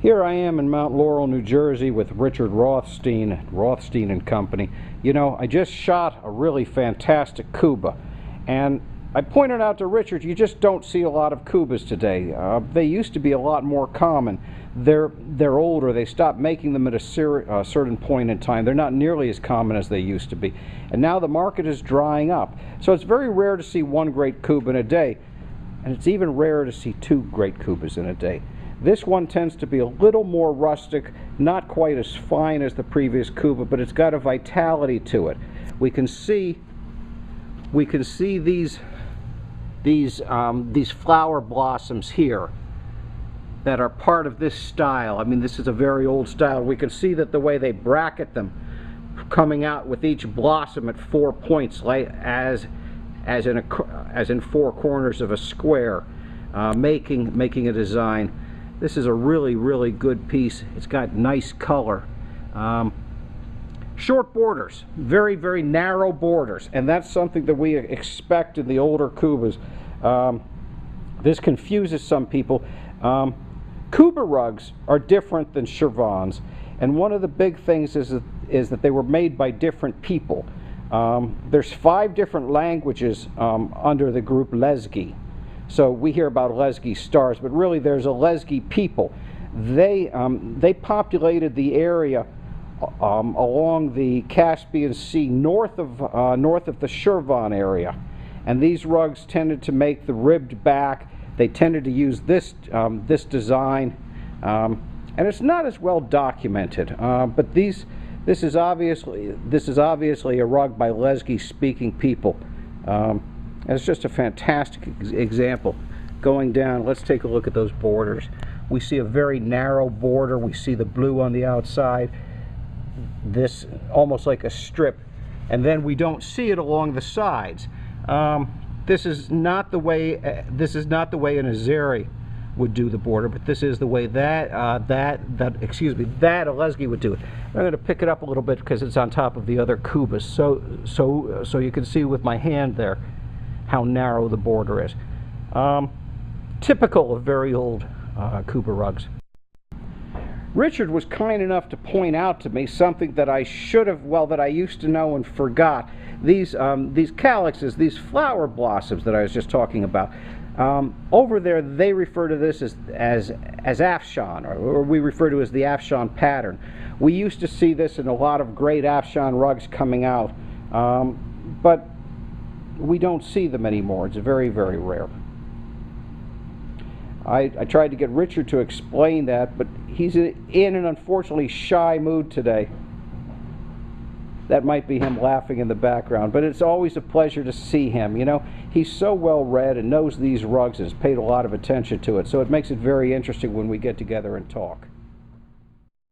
Here I am in Mount Laurel, New Jersey with Richard Rothstein Company. You know, I just shot a really fantastic Kuba, and I pointed out to Richard, you just don't see a lot of Kubas today. They used to be a lot more common. They're older. They stopped making them at a certain point in time. They're not nearly as common as they used to be. And now the market is drying up. So it's very rare to see one great Kuba in a day, and it's even rarer to see two great Kubas in a day. This one tends to be a little more rustic, not quite as fine as the previous Kuba, but it's got a vitality to it. We can see these flower blossoms here that are part of this style. I mean, this is a very old style. We can see that the way they bracket them, coming out with each blossom at 4 points, like as in 4 corners of a square, making a design. This is a really good piece. It's got nice color. Short borders, very narrow borders, and that's something that we expect in the older Kubas. This confuses some people. Kuba rugs are different than Shervans, and one of the big things is that they were made by different people. There's 5 different languages under the group Lesgi. So we hear about Lesgi stars, but really there's a Lesgi people. They populated the area along the Caspian Sea north of the Shervan area, and these rugs tended to make the ribbed back. They tended to use this design, and it's not as well documented. But this is obviously a rug by Lesgi-speaking people. And it's just a fantastic example. Going down, let's take a look at those borders. We see a very narrow border. We see the blue on the outside. This almost like a strip, and then we don't see it along the sides. This is not the way an Azeri would do the border, but this is the way that a Lesgi would do it. I'm going to pick it up a little bit because it's on top of the other Kubas, so you can see with my hand there how narrow the border is. Typical of very old Kuba rugs. Richard was kind enough to point out to me something that I that I used to know and forgot. These calyxes, these flower blossoms that I was just talking about. Over there, they refer to this as Afshan, or we refer to as the Afshan pattern. We used to see this in a lot of great Afshan rugs coming out, but we don't see them anymore. It's very rare. I tried to get Richard to explain that, but he's in an unfortunately shy mood today. That might be him laughing in the background, but it's always a pleasure to see him. You know, he's so well read and knows these rugs and has paid a lot of attention to it, so it makes it very interesting when we get together and talk.